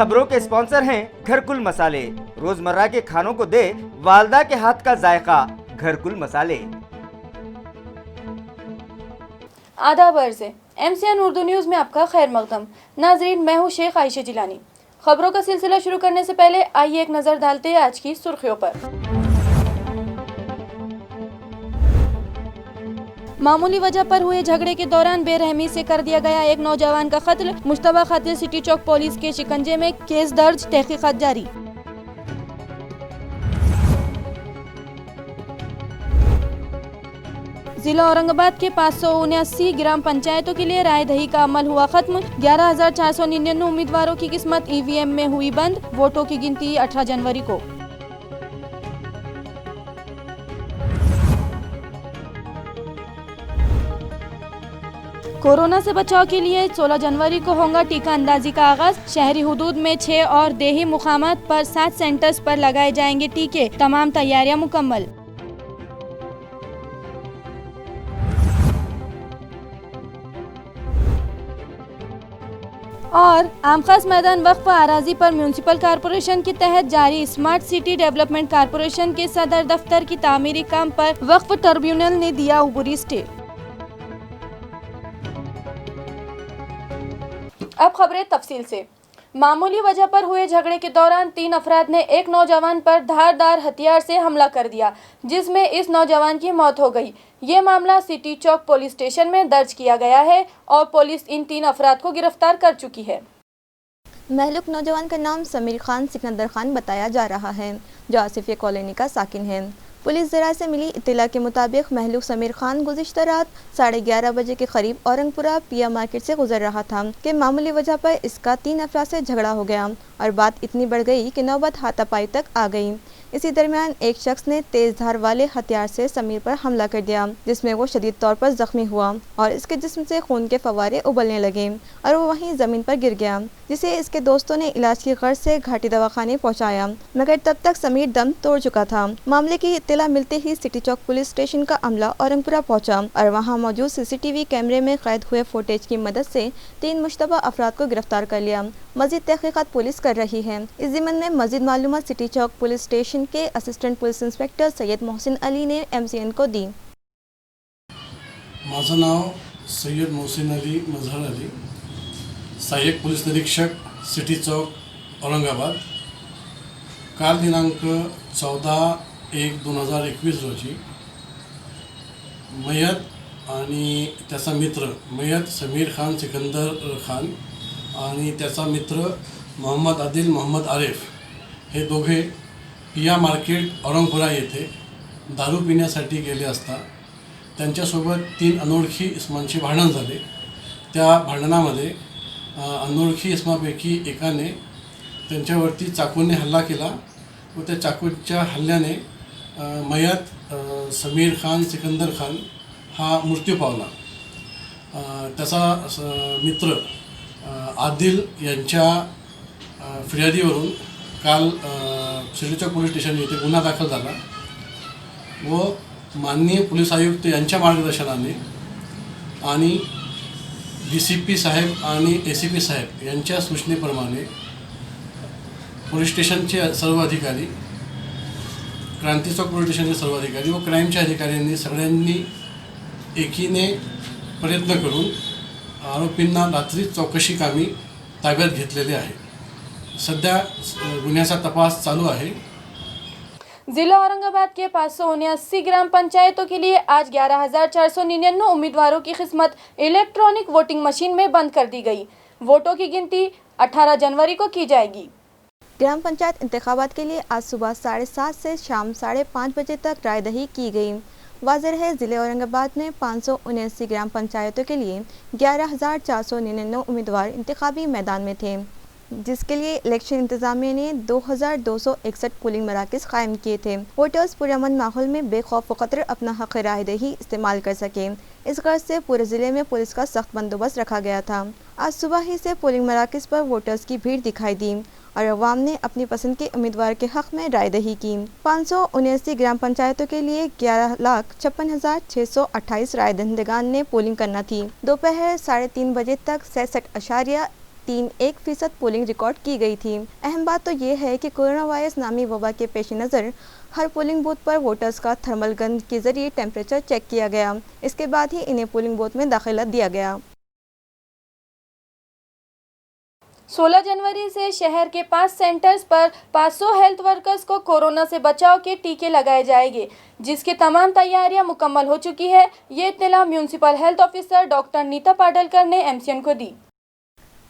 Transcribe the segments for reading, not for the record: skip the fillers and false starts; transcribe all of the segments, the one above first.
खबरों के स्पॉन्सर हैं घरकुल मसाले। रोजमर्रा के खानों को दे वालदा के हाथ का जायका, घरकुल मसाले। आदाब अर्ज़ है MCN उर्दू न्यूज़ में आपका खैर मकदम। नाजरीन, मैं हूँ शेख आयशा जिलानी। खबरों का सिलसिला शुरू करने से पहले आइए एक नज़र डालते हैं आज की सुर्खियों पर। मामूली वजह पर हुए झगड़े के दौरान बेरहमी से कर दिया गया एक नौजवान का कत्ल। मुश्तबा खातिल सिटी चौक पुलिस के शिकंजे में, केस दर्ज, तहकीकात जारी। जिला औरंगाबाद के 579 ग्राम पंचायतों के लिए राय दही का अमल हुआ खत्म। 11,499 उम्मीदवारों की किस्मत EVM में हुई बंद। वोटों की गिनती 18 जनवरी को। कोरोना से बचाव के लिए 16 जनवरी को होगा टीका अंदाजी का आगाज। शहरी हुदूद में 6 और देही मुकामात पर 7 सेंटर्स पर लगाए जाएंगे टीके। तमाम तैयारियां मुकम्मल। और आम खास मैदान वक्फ आराजी पर म्यूनिसिपल कॉरपोरेशन के तहत जारी स्मार्ट सिटी डेवलपमेंट कॉरपोरेशन के सदर दफ्तर की तामीरी काम पर वक्फ ट्रिब्यूनल ने दिया उबूरी स्टे। अब खबरें तफसील से। मामूली वजह पर हुए झगड़े के दौरान 3 अफराद ने एक नौजवान पर धारदार हथियार से हमला कर दिया, जिसमें इस नौजवान की मौत हो गई। ये मामला सिटी चौक पुलिस स्टेशन में दर्ज किया गया है और पुलिस इन 3 अफराद को गिरफ्तार कर चुकी है। महलूक नौजवान का नाम समीर खान सिकंदर खान बताया जा रहा है, जो आसिफिया कॉलोनी का साकिन है। पुलिस ज़रा से मिली इत्तला के मुताबिक महलूक समीर खान गुज़िश्ता रात 11:30 बजे के करीब औरंगपुरा पिया मार्केट से गुजर रहा था कि मामूली वजह पर इसका 3 अफराद से झगड़ा हो गया और बात इतनी बढ़ गई कि नौबत हाथापाई तक आ गई। इसी दरमियान एक शख्स ने तेज धार वाले हथियार से समीर पर हमला कर दिया, जिसमें वो शदीद तौर पर जख्मी हुआ और इसके जिस्म से खून के फवारे उबलने लगे और वो वहीं ज़मीन पर गिर गया, जिसे इसके दोस्तों ने इलाज की गर्ज से घाटी दवाखाने पहुंचाया, मगर तब तक समीर दम तोड़ चुका था। मामले की इत्तला मिलते ही सिटी चौक पुलिस स्टेशन का अमला औरंगपुरा पहुंचा और वहां मौजूद CCTV कैमरे में कैद हुए फुटेज की मदद से 3 मुश्तबा अफराद को गिरफ्तार कर लिया। मजीद तहकीकात पुलिस कर रही है। इस ज़िम्मन में मजीद मालूमात सिटी चौक पुलिस स्टेशन के assistant police inspector Syed Mohsin Ali ने MCN को दी। माझं नाव सैयद मोहसिन अली मजहर अली, सहाय्यक पोलीस निरीक्षक सिटी चौक औरंगाबाद। काल दिनांक 14/1/2021 रोजी मयत आणि त्याचा मित्र, मयत समीर खान सिकंदर खान आणि त्याचा मित्र मोहम्मद आदिल मोहम्मद आरिफ हे दोघे पिया मार्केट औरंगपुरा येथे दारू पिण्यासाठी गेले असता त्यांच्यासोबत 3 अनोळखी इसमांची भांडण झाले। त्या भांडणामध्ये अनोळखी इसमापैकी एकाने त्यांच्यावरती चाकूने हल्ला केला व त्या चाकूच्या हल्ल्याने मयत समीर खान सिकंदर खान हा मृत्यू पावला। त्याचा मित्र आदिल यांच्या फिर्यादीवरून काल सिटी चौक पोलीस स्टेशन येथे गुन्हा दाखल झाला व माननीय पोलीस आयुक्त यांच्या मार्गदर्शनाने आणि DCP साहेब आणि ACP साहेब यांच्या सूचनेप्रमाणे पोलीस स्टेशनचे सर्व अधिकारी, क्रांती चौक पोलीस स्टेशनचे सर्व अधिकारी व क्राईमच्या अधिकाऱ्यांनी सगळ्यांनी एकीने प्रयत्न करून आरोपींना रात्री चौकशी कामी ताब्यात घेतलेले आहे। सध्या गुन्ह्याचा तपास चालू आहे। जिला औरंगाबाद के 579 ग्राम पंचायतों के लिए आज 11,499 उम्मीदवारों की किस्मत इलेक्ट्रॉनिक वोटिंग मशीन में बंद कर दी गई। वोटों की गिनती 18 जनवरी को की जाएगी। ग्राम पंचायत इंतखाबात के लिए आज सुबह 7:30 से शाम 5:30 बजे तक रायदही की गई। वाज़ेह है, ज़िले औरंगाबाद में 579 ग्राम पंचायतों के लिए 11,499 उम्मीदवार इंतखाबी मैदान में थे, जिसके लिए इलेक्शन इंतजामिया ने 2,261 पोलिंग मराकज़ कायम किए थे। वोटर्स पुरअमन माहौल में बेखौफ ख़तर अपना हक़ राय दही इस्तेमाल कर सकें, इस गर्ज से पूरे ज़िले में पुलिस का सख्त बंदोबस्त रखा गया था। आज सुबह ही से पोलिंग मराकज़ पर वोटर्स की भीड़ दिखाई दी और अवाम ने अपनी पसंद के उम्मीदवार के हक़ में राय दही की। 579 ग्राम पंचायतों के लिए 11,56,628 राय दहिंदगान ने पोलिंग करना थी। दोपहर 3:30 बजे तक 66.1 3.1% पोलिंग रिकॉर्ड की गई थी। अहम बात तो ये है कि कोरोना वायरस नामी वबा के पेश नज़र हर पोलिंग बूथ पर वोटर्स का थर्मल गन के जरिए टेम्परेचर चेक किया गया। इसके बाद ही इन्हें पोलिंग बूथ में दाखिला दिया गया। 16 जनवरी से शहर के 5 सेंटर्स पर 500 हेल्थ वर्कर्स को कोरोना से बचाव के टीके लगाए जाएंगे, जिसकी तमाम तैयारियां मुकम्मल हो चुकी है। ये इत्तला municipal health officer doctor Neeta Padalkar ने एमसीएन को दी।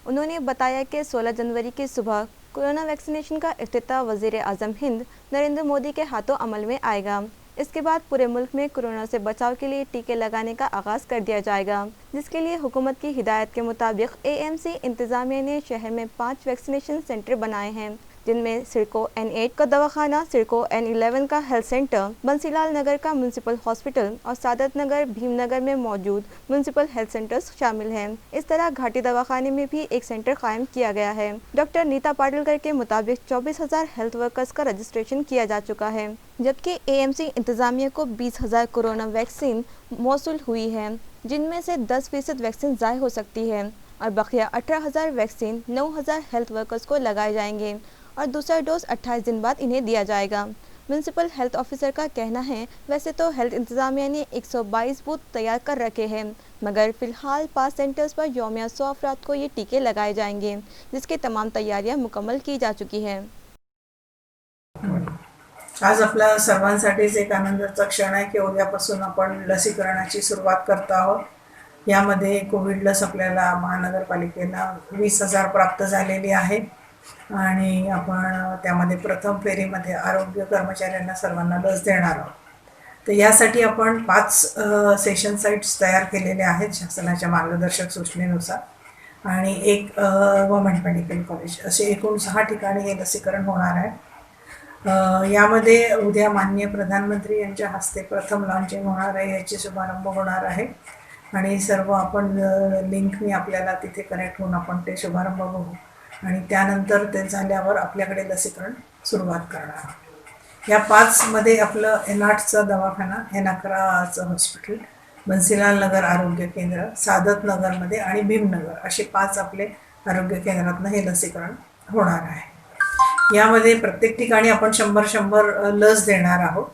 उन्होंने बताया कि 16 जनवरी की सुबह कोरोना वैक्सीनेशन का इफ्तिताह वज़ीर आज़म हिंद नरेंद्र मोदी के हाथों अमल में आएगा। इसके बाद पूरे मुल्क में कोरोना से बचाव के लिए टीके लगाने का आगाज़ कर दिया जाएगा, जिसके लिए हुकूमत की हिदायत के मुताबिक एएमसी इंतज़ामिया ने शहर में 5 वैक्सीनेशन सेंटर बनाए हैं, जिनमें सिडको N8 का दवाखाना, सिडको N11 का हेल्थ सेंटर, बंसीलाल नगर का म्यूनिसिपल हॉस्पिटल और सादत नगर भीमनगर में मौजूद म्यूनिसिपल हेल्थ सेंटर्स शामिल हैं। इस तरह घाटी दवाखाने में भी एक सेंटर कायम किया गया है। डॉक्टर नीता पाडलकर के मुताबिक 24,000 हेल्थ वर्कर्स का रजिस्ट्रेशन किया जा चुका है, जबकि एएमसी इंतज़ामिया को 20,000 कोरोना वैक्सीन मौसूल हुई है, जिनमें से 10% वैक्सीन ज़ाय हो सकती है और बकिया 18,000 वैक्सीन 9,000 हेल्थ वर्कर्स को लगाए जाएंगे और दूसरा डोज 28 दिन बाद इन्हें दिया जाएगा। म्यूनिसिपल हेल्थ ऑफिसर का कहना है, वैसे तो हेल्थ इंतज़ामिया ने 122 बूथ तैयार कर रखे हैं, मगर फ़िलहाल 5 सेंटर्स पर यौमिया 100 अफराद को ये टीके लगाए जाएंगे, जिसकी तमाम तैयारियां मुकम्मल की जा चुकी हैं। आज आपल्या सर्वांसाठीच एक आनंदाचा क्षण आहे की उद्यापासून आपण लसीकरणाची सुरुवात करत आहोत। यामध्ये कोविड लस आपल्याला महानगरपालिकेला 20,000 प्राप्त झालेली आहे आणि आपण त्यामध्ये प्रथम फेरीमध्ये आरोग्य कर्मचाऱ्यांना सर्वांना लस देणार आहोत। तर यासाठी आपण 5 सेशन साइट्स तयार केलेले आहेत शासनाच्या मार्गदर्शक सूचनेनुसार आणि एक गव्हर्नमेंट मेडिकल कॉलेज, असे एकूण 6 ठिकाणी हे लसीकरण होणार आहे। यामध्ये उद्या माननीय प्रधानमंत्री यांच्या हस्ते प्रथम लॉन्चिंग होणार आहे, याची शुभारंभ होणार आहे आणि सर्व आपण लिंकनी आपल्याला तिथे कनेक्ट होऊन आपण ते शुभारंभ बघू आणि त्यानंतर ते झाल्यावर आपल्याकडे लसीकरण सुरुवात करणार आहोत। या 5 मध्ये आपलं N8चा दवाखाना, N11चं हॉस्पिटल, बंसीलाल नगर आरोग्य केंद्र, सादत नगरमध्ये आणि भीमनगर असे 5 आपले आरोग्य केंद्रातनं हे लसीकरण होणार आहे। यामध्ये प्रत्येक ठिकाणी आपण 100 लस देणार आहोत।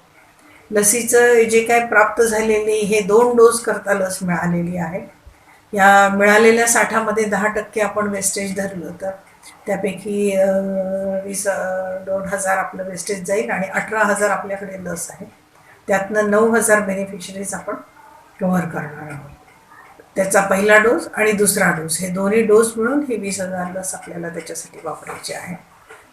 लसीचं जे काय प्राप्त झालेली हे 2 डोस करता लस मिळालेली आहे। या मिळालेल्या साठामध्ये 10% आपण वेस्टेज धरलं तर त्यापैकी 2,000 आपलं वेस्टेज जाईल आणि 18,000 आपल्याकडे लस आहे, त्यातनं 9,000 बेनिफिशरीज आपण कव्हर करणार आहोत। त्याचा पहिला डोस आणि दुसरा डोस हे दोन्ही डोस मिळून हे 20,000 लस आपल्याला त्याच्यासाठी वापरायची आहे।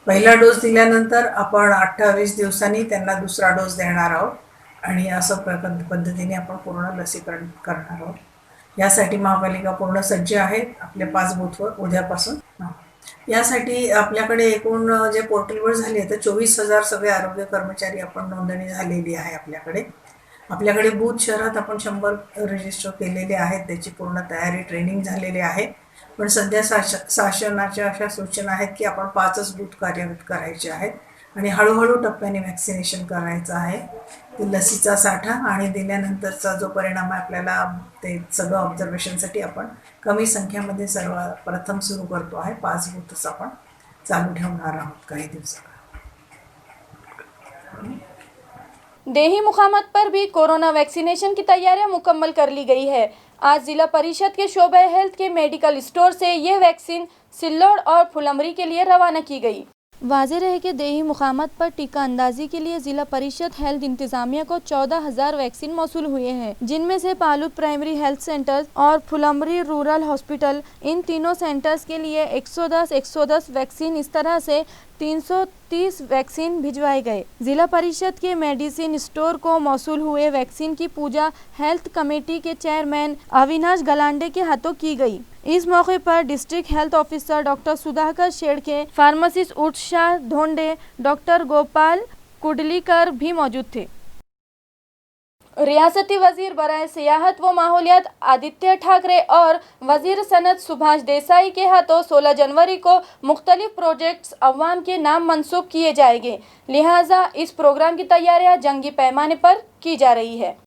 पहिला डोस दिल्यानंतर आपण 28 दिवसांनी त्यांना दुसरा डोस देणार आहोत आणि असं पद्धतीने आपण पूर्ण लसीकरण करणार आहोत। यासाठी महापालिका पूर्ण सज्ज आहे आपल्या 5 बूथवर उद्यापासून। यासाठी आपल्याकडे एकूण जे पोर्टलवर झाले तर 24,000 सगळे आरोग्य कर्मचारी आपण नोंदणी झालेली आहे आपल्याकडे बूथ शहरात आपण 100 रजिस्टर केलेले आहेत, त्याची पूर्ण तयारी ट्रेनिंग झालेली आहे। पण सध्या शासनाच्या अशा सूचना आहेत की आपण 5च बूथ कार्यरत करायचे आहेत आणि हळूहळू टप्प्याने वॅक्सिनेशन करायचं आहे। ते लसीचा साठा आणि दिल्यानंतरचा जो परिणाम आहे आपल्याला ते सगळं ऑब्झर्वेशनसाठी आपण कमी संख्येमध्ये सर्व प्रथम सुरू करतो आहे। 5 बूथच आपण चालू ठेवणार आहोत काही दिवसात। देही मुकामात पर भी कोरोना वैक्सीनेशन की तैयारियां मुकम्मल कर ली गई है। आज जिला परिषद के शोबे हेल्थ के मेडिकल स्टोर से ये वैक्सीन सिल्लोड और फुलमरी के लिए रवाना की गई। वाज़ेह रहे कि देही मुकामात पर टीका अंदाजी के लिए जिला परिषद हेल्थ इंतजामिया को 14,000 वैक्सीन मौसूल हुए हैं, जिनमें से पालूद प्राइमरी हेल्थ सेंटर और फुलमरी रूरल हॉस्पिटल, इन तीनों सेंटर्स के लिए 110 वैक्सीन, इस तरह से 330 वैक्सीन भिजवाए गए। जिला परिषद के मेडिसिन स्टोर को मौसूल हुए वैक्सीन की पूजा हेल्थ कमेटी के चेयरमैन अविनाश गलांडे के हाथों की गई। इस मौके पर district health officer doctor Sudhakar Shedke, pharmacist उत्साह धोंडे, डॉक्टर गोपाल कुडलीकर भी मौजूद थे। रियासती वजीर बराए सियाहत व माहौलियात आदित्य ठाकरे और वजीर सनत सुभाष देसाई के हाथों 16 जनवरी को मुख्तलिफ प्रोजेक्ट्स अवाम के नाम मंसूब किए जाएंगे, लिहाजा इस प्रोग्राम की तैयारियां जंगी पैमाने पर की जा रही है।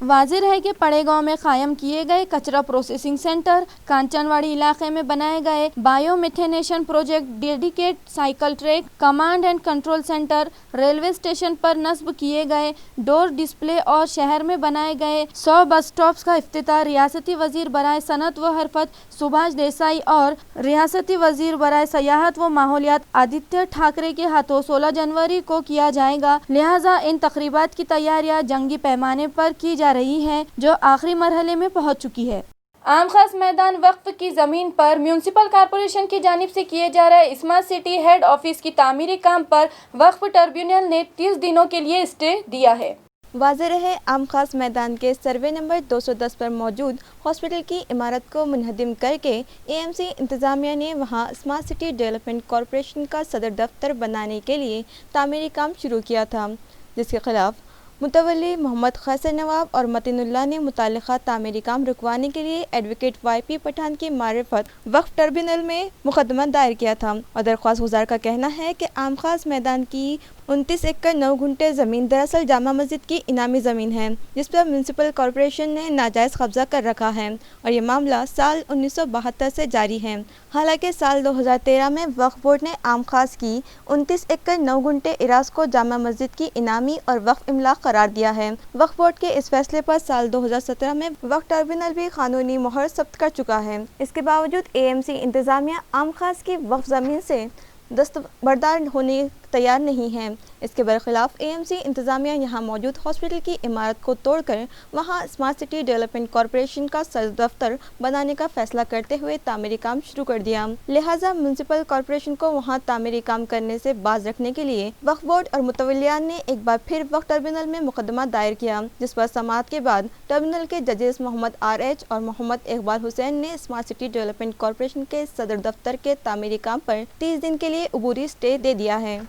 वाजिर है कि पड़ेगांव में कायम किए गए कचरा प्रोसेसिंग सेंटर, कांचनवाड़ी इलाके में बनाए गए biomethanation project, dedicate cycle track, command and control centre, railway station पर नस्ब किए गए डोर डिस्प्ले और शहर में बनाए गए 100 बस स्टॉप्स का इफ्तिताह रियासती वजीर बराए सनत व हरफत सुभाष देसाई और रियासती वजीर बराए सयाहत व माहौलियात आदित्य ठाकरे के हाथों 16 जनवरी को किया जाएगा। लिहाजा इन तकरीबात की तैयारियां जंगी पैमाने पर की जा रही है, जो आखिरी मरहले में पहुंच चुकी है। आम खास मैदान वक्फ की जमीन पर म्यूनिसिपल कॉरपोरेशन की जानिब से किए जा रहे स्मार्ट सिटी हेड ऑफिस की तामीरी काम पर वक्फ ट्रिब्यूनल ने 30 दिनों के लिए स्टे दिया है। वाज़ेह है आम खास मैदान के सर्वे नंबर 210 पर मौजूद हॉस्पिटल की इमारत को मुनहदिम करके एएमसी इंतज़ामिया ने वहां स्मार्ट सिटी डेवलपमेंट कॉरपोरेशन का सदर दफ्तर बनाने के लिए तामीरी काम शुरू किया था, जिसके खिलाफ मुतवल्ली मोहम्मद खैसर नवाब और मतीनुल्लाह ने मुतालिका तामीरी काम रुकवाने के लिए एडवोकेट वाईपी पठान की मारिफत वक्फ ट्रिब्यूनल में मुकदमा दायर किया था। और दरख्वास्त गुजार का कहना है कि आम खास मैदान की 29 एकड़ 9 गुंटे ज़मीन दरअसल जामा मस्जिद की इनामी ज़मीन है, जिस पर म्यूनिसिपल कॉरपोरेशन ने नाजायज़ कब्जा कर रखा है और ये मामला साल 1972 से जारी है। हालांकि साल 2013 में वक्फ बोर्ड ने आम खास की 29 एकड़ 9 गुंटे इरास को जामा मस्जिद की इनामी और वक्फ इमलाक करार दिया है। वक्फ बोर्ड के इस फैसले पर साल 2017 में वक्फ ट्रिब्यूनल भी कानूनी मोहर सब्त कर चुका है। इसके बावजूद एएमसी इंतज़ामिया आम खास की वक्फ ज़मीन से दस्तबरदार होने तैयार नहीं है। इसके बरखिलाफ एएमसी इंतज़ामिया यहाँ मौजूद हॉस्पिटल की इमारत को तोड़कर वहाँ स्मार्ट सिटी डेवलपमेंट कॉरपोरेशन का सदर दफ्तर बनाने का फैसला करते हुए तामीरी काम शुरू कर दिया। लिहाजा म्यूनिसिपल कॉरपोरेशन को वहाँ तामीरी काम करने से बाज रखने के लिए वक्फ बोर्ड और मुतवल्लियान ने एक बार फिर वक्फ ट्रिब्यूनल में मुकदमा दायर किया, जिस पर समाअत के बाद ट्रिब्यूनल के जजेस मोहम्मद RH और मोहम्मद इकबाल हुसैन ने स्मार्ट सिटी डेवलपमेंट कॉरपोरेशन के सदर दफ्तर के तामीरी काम पर 30 दिन के लिए उबूरी स्टे दे दिया है।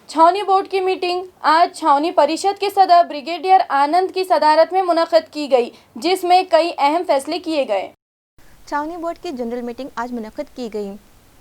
छावनी बोर्ड की मीटिंग आज छावनी परिषद के सदर ब्रिगेडियर आनंद की सदारत में मुनक़्क़द की गई, जिसमें कई अहम फैसले किए गए। छावनी बोर्ड की जनरल मीटिंग आज मुनक़्क़द की गई,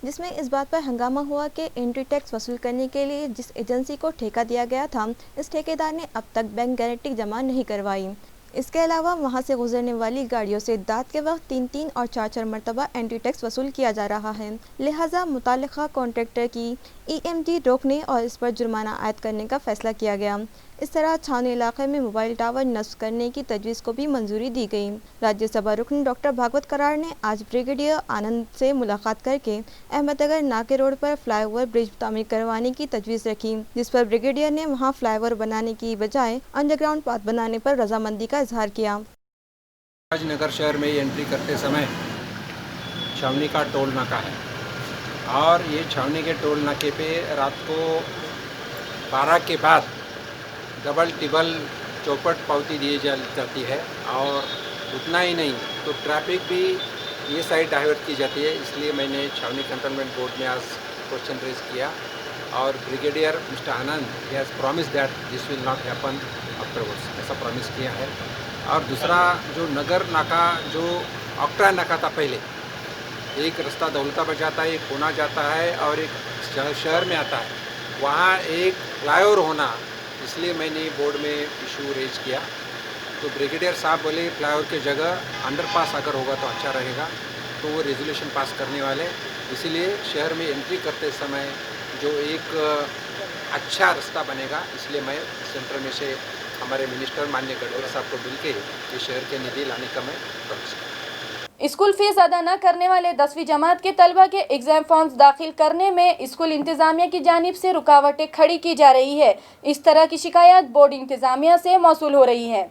जिसमें इस बात पर हंगामा हुआ कि एंट्री टैक्स वसूल करने के लिए जिस एजेंसी को ठेका दिया गया था, इस ठेकेदार ने अब तक बैंक गारंटी जमा नहीं करवाई। इसके अलावा वहां से गुजरने वाली गाड़ियों से दात के वक्त 3-3 और 4-4 मरतबा एंट्री टैक्स वसूल किया जा रहा है। लिहाजा मुतालिका कॉन्ट्रैक्टर की EMD रोकने और इस पर जुर्माना आयद करने का फैसला किया गया। इस तरह छावनी इलाके में मोबाइल टावर नस्ब करने की तजवीज़ को भी मंजूरी दी गई। राज्यसभा रुकन डॉक्टर भागवत करार ने आज ब्रिगेडियर आनंद से मुलाकात करके अहमदनगर नाके रोड पर फ्लाईओवर ब्रिज तामीर करवाने की तजवीज़ रखी, जिस पर ब्रिगेडियर ने वहां फ्लाईओवर बनाने की बजाय अंडरग्राउंड पाथ बनाने पर रजामंदी का इजहार किया। आज नगर शहर में एंट्री करते समय छावनी का टोल नाका है और ये छावनी के टोल नाके पे रात को 12 के बाद डबल टिबल चौपट पावती दी जाती है और उतना ही नहीं तो ट्रैफिक भी ये साइड डाइवर्ट की जाती है। इसलिए मैंने छावनी कंटोनमेंट बोर्ड में आज क्वेश्चन रेज किया और brigadier mister Anand he has promise that this will not happen afterwards, ऐसा प्रॉमिस किया है। और दूसरा जो नगर नाका जो ऑक्ट्रा नाका था पहले, एक रास्ता दौलताबाद जाता है, एक पूना जाता है और एक शहर में आता है, वहाँ एक फ्लाईओवर होना, इसलिए मैंने बोर्ड में इशू रेज किया। तो ब्रिगेडियर साहब बोले फ्लाईओवर की जगह अंडरपास अगर होगा तो अच्छा रहेगा, तो वो रेजोल्यूशन पास करने वाले। इसीलिए शहर में एंट्री करते समय जो एक अच्छा रास्ता बनेगा, इसलिए मैं सेंटर में से हमारे मिनिस्टर माननीय गडकरी साहब को मिल के ये शहर के निधि लाने का मैं प्रयास करूँ। स्कूल फीस अदा न करने वाले 10वीं जमात के तलबा के एग्जाम फॉर्म्स दाखिल करने में स्कूल इंतजामिया की जानिब से रुकावटें खड़ी की जा रही है। इस तरह की शिकायत बोर्ड इंतजामिया से मौसूल हो रही है।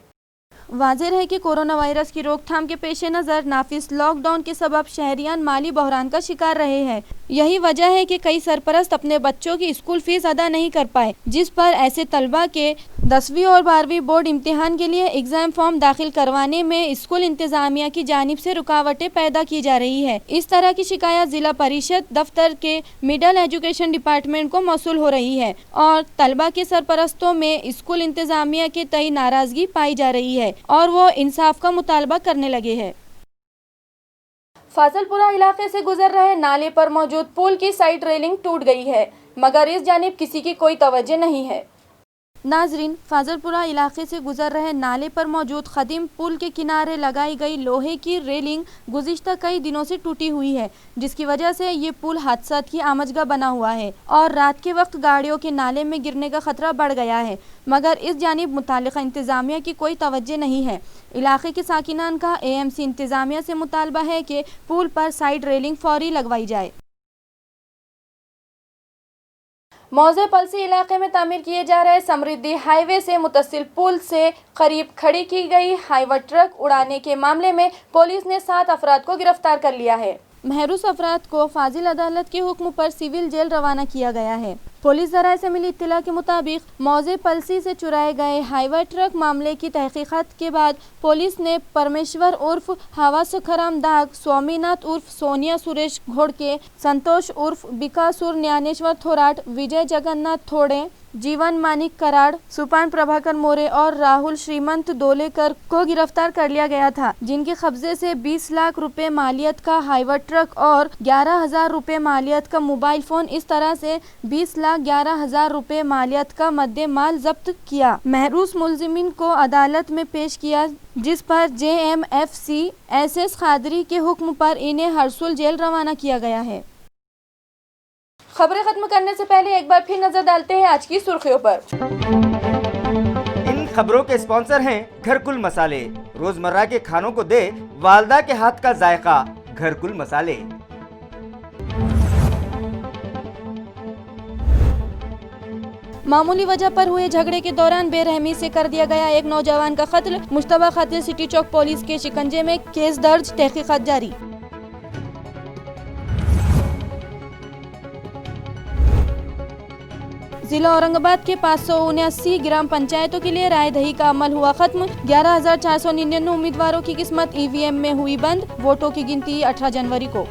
वाज़ेह है कि कोरोना वायरस की रोकथाम के पेश नज़र नाफिज लॉकडाउन के सबब शहरियान माली बहरान का शिकार रहे हैं। यही वजह है कि कई सरपरस्त अपने बच्चों की स्कूल फीस अदा नहीं कर पाए, जिस पर ऐसे तलबा के 10वीं और 12वीं बोर्ड इम्तिहान के लिए एग्ज़ाम फॉर्म दाखिल करवाने में स्कूल इंतज़ामिया की जानिब से रुकावटें पैदा की जा रही है। इस तरह की शिकायत ज़िला परिषद दफ्तर के मिडल एजुकेशन डिपार्टमेंट को मौसूल हो रही है और तलबा के सरपरस्तों में स्कूल इंतज़ामिया के तय नाराज़गी पाई जा रही है और वो इंसाफ का मुतालबा करने लगे हैं। फाजलपुरा इलाके से गुजर रहे नाले पर मौजूद पुल की साइड रेलिंग टूट गई है, मगर इस जानिब किसी की कोई तवज्जो नहीं है। नाजरीन, फाजलपुरा इलाके से गुजर रहे नाले पर मौजूद खदीम पुल के किनारे लगाई गई लोहे की रेलिंग गुज़िश्ता कई दिनों से टूटी हुई है, जिसकी वजह से ये पुल हादसात की आमजगा बना हुआ है और रात के वक्त गाड़ियों के नाले में गिरने का खतरा बढ़ गया है, मगर इस जानिब मुतालिका इंतज़ामिया की कोई तवज्जो नहीं है। इलाके के साकिनान का AMC इंतज़ामिया से मुतालबा है कि पुल पर साइड रेलिंग फौरी लगवाई जाए। मौजे पलसी इलाके में तामीर किए जा रहे समृद्धि हाईवे से मुतसिल पुल से करीब खड़ी की गई हाईवा ट्रक उड़ाने के मामले में पुलिस ने 7 अफराद को गिरफ्तार कर लिया है। महरूस अफराद को फाजिल अदालत के हुक्म पर सिविल जेल रवाना किया गया है। पुलिस ज़राए से मिली इत्तला के मुताबिक मौजे पलसी से चुराए गए हाईवा ट्रक मामले की तहकीकात के बाद पुलिस ने परमेश्वर उर्फ हवा सुखराम दाग, स्वामीनाथ उर्फ सोनिया सुरेश घोड़के, संतोष उर्फ बिकासुर ज्ञानेश्वर थोराट, विजय जगन्नाथ थोड़े, जीवन मानिक कराड़, सुपान प्रभाकर मोरे और राहुल श्रीमंत दोलेकर को गिरफ्तार कर लिया गया था, जिनके कब्जे से 20 लाख रुपए मालियत का हाईवा ट्रक और 11,000 रुपए मालियत का मोबाइल फ़ोन, इस तरह से 20,11,000 रुपए मालियत का मद्दे माल जब्त किया। महरूस मुलजिमीन को अदालत में पेश किया, जिस पर JMFC SS खादरी के हुक्म पर इन्हें हरसुल जेल रवाना किया गया है। खबरें खत्म करने से पहले एक बार फिर नजर डालते हैं आज की सुर्खियों पर। इन खबरों के स्पॉन्सर हैं घरकुल मसाले। रोजमर्रा के खानों को दे वालदा के हाथ का जायका, घरकुल मसाले। मामूली वजह पर हुए झगड़े के दौरान बेरहमी से कर दिया गया एक नौजवान का कत्ल, मुश्तबा कातिल सिटी चौक पुलिस के शिकंजे में, केस दर्ज, तहकीकात जारी। जिला औरंगाबाद के 579 ग्राम पंचायतों के लिए राय दही का अमल हुआ खत्म। 11,499 उम्मीदवारों की किस्मत EVM में हुई बंद। वोटों की गिनती 18 जनवरी को।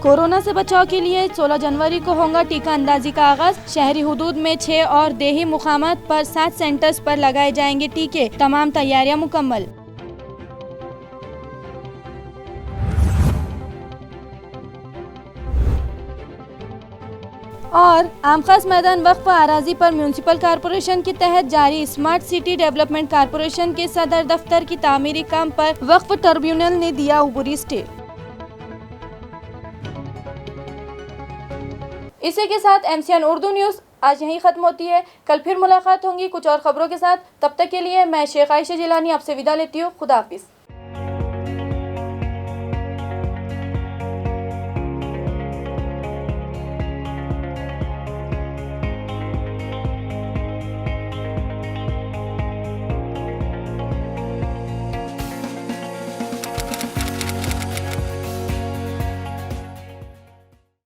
कोरोना से बचाव के लिए 16 जनवरी को होगा टीका अंदाजी का आगाज। शहरी हुदूद में 6 और देही मुकामात पर 7 सेंटर्स पर लगाए जाएंगे टीके। तमाम तैयारियां मुकम्मल। और आम खास मैदान वक्फ आराजी पर म्यूनिसिपल कॉरपोरेशन के तहत जारी स्मार्ट सिटी डेवलपमेंट कॉरपोरेशन के सदर दफ्तर की तामीरी काम पर वक्फ ट्रिब्यूनल ने दिया उबूरी स्टे। इसी के साथ MCN उर्दू न्यूज़ आज यहीं खत्म होती है। कल फिर मुलाकात होंगी कुछ और खबरों के साथ। तब तक के लिए मैं शेख आयशा जिलानी आपसे विदा लेती हूँ। खुदा हाफिज।